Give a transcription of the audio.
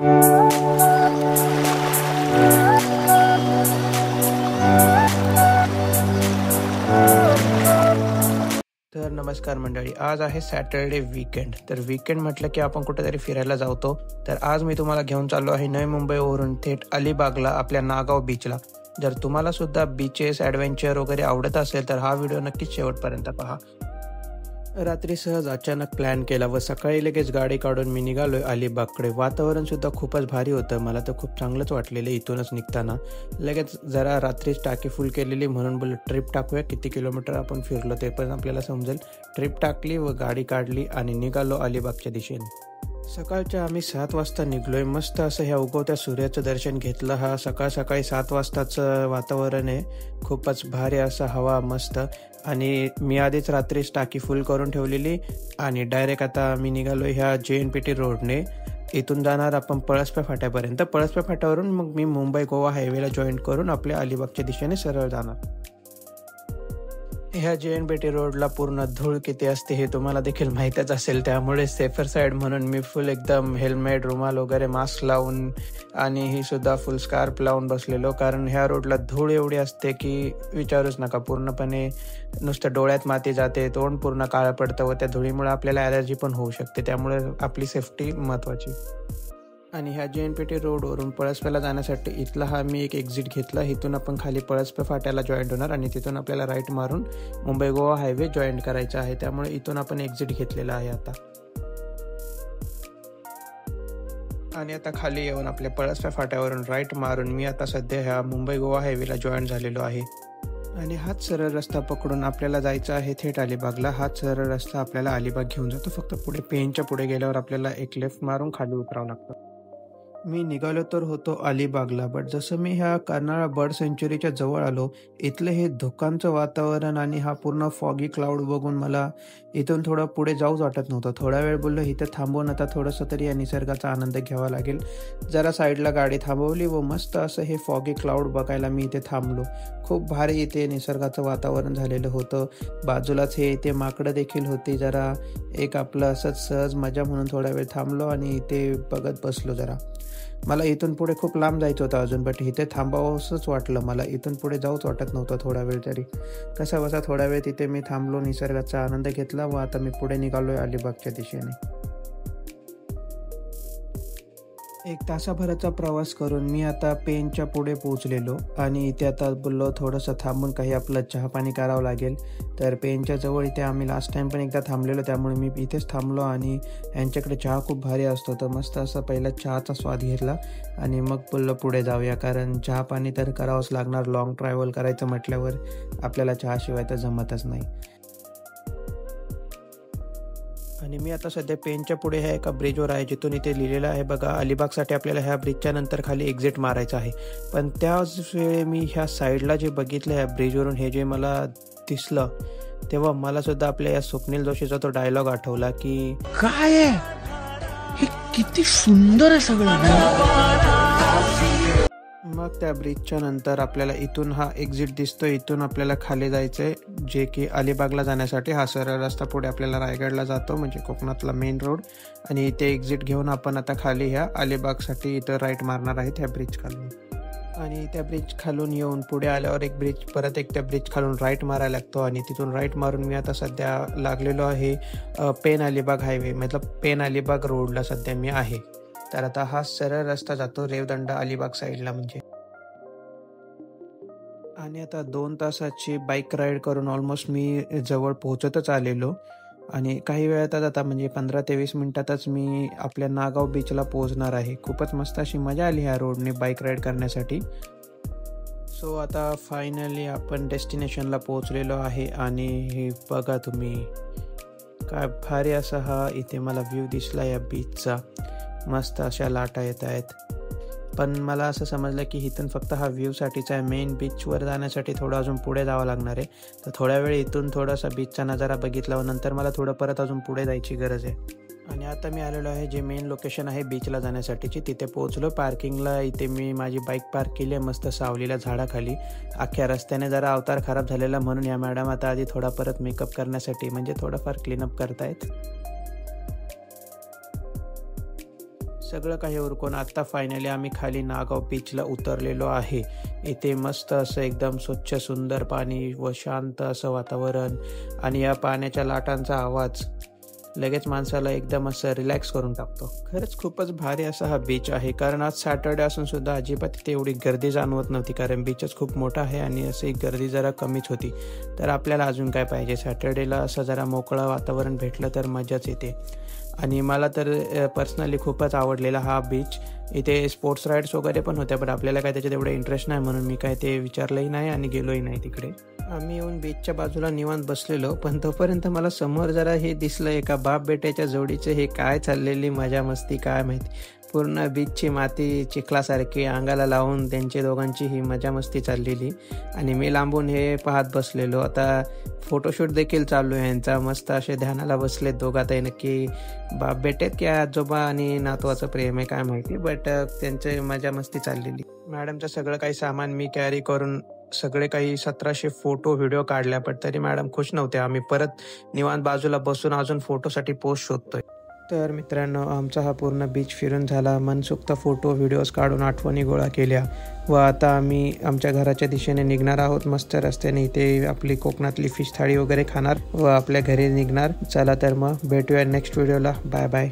तर नमस्कार मंडळी, आज आहे सॅटरडे वीकेंड. तर वीकेंड म्हटलं की आपण कुठेतरी फिरायला जातो. तर आज मी तुम्हाला घेऊन चाललो आहे नवी मुंबईवरून थेट अलिबागला, आपल्या नागाव बीचला. जर तुम्हाला सुद्धा बीचेस, ॲडव्हेंचर वगैरे आवडत असेल तर हा व्हिडिओ नक्कीच शेवटपर्यंत पहा. रात्री सहज अचानक प्लॅन केला व सकाळी लगेच गाडी काढून मी निघालोय अलिबागकडे. वातावरण सुद्धा खूपच भारी होतं, मला तर खूप चांगलंच वाटलेलं इथूनच निघताना. लगेच जरा रात्रीच टाकी फुल केलेली, म्हणून बोललो ट्रिप टाकूया. किती किलोमीटर आपण फिरलो ते पण आपल्याला समजेल. ट्रिप टाकली व गाडी काढली आणि निघालो अलिबागच्या दिशेने. सकाळच्या आम्ही 7 वाजता निघलोय. मस्त असं ह्या उगवत्या सूर्याचं दर्शन घेतलं. हा सकाळी 7 वाजताचं वातावरण आहे, खूपच भारी असं हवा मस्त. आणि मी आधीच रात्रीच टाकी फुल करून ठेवलेली आणि डायरेक्ट आता मी निघालो ह्या JNPT रोडने. इथून जाणार आपण पळसपे फाट्यापर्यंत. पळसपे फाट्यावरून मग मी मुंबई गोवा हायवेला जॉईन करून आपल्या अलिबागच्या दिशेने सरळ जाणार. ह्या JNPT रोडला पूर्ण धूळ किती असते हे तुम्हाला देखील माहीतच असेल, त्यामुळे सेफर साईड म्हणून मी फुल एकदम हेल्मेट, रुमाल वगैरे मास्क लावून आणि ही सुद्धा फुल स्कार्फ लावून बसलेलो. कारण ह्या रोडला धूळ एवढी असते की विचारूच नका. पूर्णपणे नुसतं डोळ्यात माती जाते, तोंड पूर्ण काळं पडतं व त्या धुळीमुळे आपल्याला ॲलर्जी पण होऊ शकते. त्यामुळे आपली सेफ्टी महत्त्वाची. आणि ह्या JNPT रोडवरून पळसपेला जाण्यासाठी इथला हा मी एक एक्झिट घेतला. इथून आपण खाली पळसपे फाट्याला जॉईंट होणार आणि तिथून आपल्याला राईट मारून मुंबई गोवा हायवे जॉईंट करायचा आहे. त्यामुळे इथून आपण एक्झिट घेतलेला आहे आता. आणि आता खाली येऊन आपल्या पळसपे फाट्यावरून राईट मारून मी आता सध्या ह्या मुंबई गोवा हायवेला जॉईंट झालेलो आहे. आणि हाच सरळ रस्ता पकडून आपल्याला जायचं आहे थेट अलिबागला. हाच सरळ रस्ता आपल्याला अलिबाग घेऊन जातो. फक्त पुढे पेनच्या पुढे गेल्यावर आपल्याला एक लेफ्ट मारून खाली उतरावं लागतं. मी निघालो तर होतो अलिबागला, बट जसं मी ह्या कर्नाळा बर्ड सेंच्युरीच्या जवळ आलो, इथलं हे धुक्यांचं वातावरण आणि हा पूर्ण फॉगी क्लाउड बघून मला इथून थोडं पुढे जाऊच वाटत नव्हतं. थोडा वेळ बोललो इथं थांबवून आता थोडंसं तरी या निसर्गाचा आनंद घ्यावा लागेल. जरा साईडला गाडी थांबवली व मस्त असं हे फॉगी क्लाउड बघायला मी इथे थांबलो. खूप भारी इथे निसर्गाचं वातावरण झालेलं होतं. बाजूलाच हे इथे माकडं देखील होती. जरा एक आपलं असंच सहज मजा म्हणून थोडा वेळ थांबलो आणि इथे बघत बसलो जरा. मला इथून पुढे खूप लांब जायचं होतं अजून, बट इथे थांबावंसंच वाटलं. मला इथून पुढे जाऊच वाटत नव्हतं थोडा वेळ तरी. कसा बसा थोडा वेळ तिथे मी थांबलो, निसर्गाचा आनंद घेतला व आता मी पुढे निघालोय अलिबागच्या दिशेने. 1 तासाभराचा प्रवास करून मी आता पेनच्या पुढे पोहोचलेलो आणि इथे आता बोललो थोडंसं थांबून काही आपलं चहा पाणी करावं लागेल. तर पेनच्या जवळ इथे आम्ही लास्ट टाईम पण एकदा थांबलेलो, त्यामुळे मी इथेच थांबलो आणि यांच्याकडे चहा खूप भारी असतो. तर मस्त असं पहिला चहाचा स्वाद घेतला आणि मग बोललो पुढे जाऊया, कारण चहा पाणी तर करावंच लागणार. लॉंग ट्रॅव्हल करायचं म्हटल्यावर आपल्याला चहाशिवाय तर जमतच नाही. आणि मी आता सध्या पेनच्या पुढे ह्या एका ब्रिजवर आहे, जिथून इथे लिहिलेलं आहे बघा, अलिबागसाठी आपल्याला ह्या ब्रिजच्या नंतर खाली एक्झिट मारायचं आहे. पण त्याच वेळी मी ह्या साईडला जे बघितलं ह्या ब्रिजवरून, हे जे मला दिसलं, तेव्हा मला सुद्धा आपल्या या स्वप्नील जोशीचा तो डायलॉग आठवला की काय हे किती सुंदर आहे सगळं. मग त्या ब्रिजच्या नंतर आपल्याला इथून हा एक्झिट दिसतो. इथून आपल्याला खाली जायचं आहे, जे की अलिबागला जाण्यासाठी. हा सरळ रस्ता पुढे आपल्याला रायगडला जातो, म्हणजे कोकणातला मेन रोड. आणि इथे एक्झिट घेऊन आपण आता खाली ह्या अलिबागसाठी इथं राईट मारणार आहेत ह्या ब्रिज खालून. आणि त्या ब्रिज खालून येऊन पुढे आल्यावर एक ब्रिज, परत एक त्या ब्रिज खालून राईट मारायला लागतो. आणि तिथून राईट मारून मी आता सध्या लागलेलो आहे पेन अलिबाग हायवे, मतलब पेन अलिबाग रोडला सध्या मी आहे. तर आता हा सरळ रस्ता जातो रेवदंडा अलिबाग साईडला म्हणजे. आणि आता 2 तासाची बाईक राईड करून ऑलमोस्ट मी जवळ पोहोचतच आलेलो. आणि काही वेळातच आता म्हणजे 15 ते 20 मिनिटातच मी आपल्या नागाव बीचला पोहोचणार आहे. खूपच मस्त अशी मजा आली ह्या रोडने बाईक राईड करण्यासाठी. सो आता फायनली आपण डेस्टिनेशनला पोहोचलेलो आहे. आणि हे बघा तुम्ही, काय भारी असा हा इथे मला व्ह्यू दिसला या बीचचा. मस्त अशा लाटा येत आहेत. पण मला असं समजलं की इथून फक्त हा व्ह्यूसाठीच आहे. मेन बीचवर जाण्यासाठी थोडं अजून पुढे जावं लागणार आहे. तर थोड्या वेळ इथून थोडासा बीचचा नजारा बघितला व नंतर मला थोडं परत अजून पुढे जायची गरज आहे. आणि आता मी आलेलो आहे जे मेन लोकेशन आहे बीचला जाण्यासाठीची, तिथे पोहोचलो. पार्किंगला इथे मी माझी बाईक पार्क केली आहे मस्त सावलीला झाडाखाली. अख्ख्या रस्त्याने जरा अवतार खराब झालेला, म्हणून या मॅडम आता आधी थोडा परत मेकअप करण्यासाठी म्हणजे थोडंफार क्लीनअप करतायत. सगळं काही उरकून आता फायनली आम्ही खाली नागाव बीचला उतरलेलो आहे. इथे मस्त असं एकदम स्वच्छ सुंदर पाणी व शांत असं वातावरण आणि या पाण्याच्या लाटांचा आवाज लगेच माणसाला एकदम असं रिलॅक्स करून टाकतो. खरंच खूपच भारी असा हा बीच आहे. कारण आज सॅटर्डे असून सुद्धा अजिबात तिथे एवढी गर्दी जाणवत नव्हती. कारण बीचच खूप मोठा आहे आणि अशी गर्दी जरा कमीच होती. तर आपल्याला अजून काय पाहिजे, सॅटर्डेला असं जरा मोकळं वातावरण भेटलं तर मजाच येते. आणि मला तर पर्सनली खूपच आवडलेला हा बीच. इथे स्पोर्ट्स राईड्स वगैरे पण होत्या, पण आपल्याला काय त्याच्यात एवढं इंटरेस्ट नाही म्हणून मी काय ते विचारलंही नाही आणि गेलोही नाही तिकडे. आम्ही येऊन बीचच्या बाजूला निवांत बसलेलो, पण तोपर्यंत मला समोर जरा हे दिसलं, एका बाप बेट्याच्या जोडीचे हे काय चाललेली मजा मस्ती काय माहिती. पूर्ण बीचची माती चिखलासारखी अंगाला लावून त्यांची दोघांची ही मजा मस्ती चाललेली आणि मी लांबून हे पाहत बसलेलो. आता फोटोशूट देखील चालू आहे यांचा. मस्त असे ध्यानाला बसलेत दोघात. नक्की बाप बेटेत की आजोबा आणि नातवाचं प्रेम आहे काय माहिती, बट त्यांची मजा मस्ती चाललेली. मॅडमचं सगळं काही सामान मी कॅरी करून सगळे काही 1700 फोटो व्हिडिओ काढल्या, पण तरी मॅडम खुश नव्हते. आम्ही परत निवांत बाजूला बसून अजून फोटोसाठी पोस्ट शोधतोय. तर मित्रांनो, आमचा हा पूर्ण बीच फिरून झाला. मनसोक्त फोटो व्हिडिओज काढून आठवणी गोळा केल्या व आता आम्ही आमच्या घराच्या दिशेने निघणार आहोत. मस्त रस्त्याने इथे आपली कोकणातली फिश थाळी वगैरे खाणार व आपल्या घरी निघणार. चला तर मग भेटूया नेक्स्ट व्हिडिओला. Bye bye.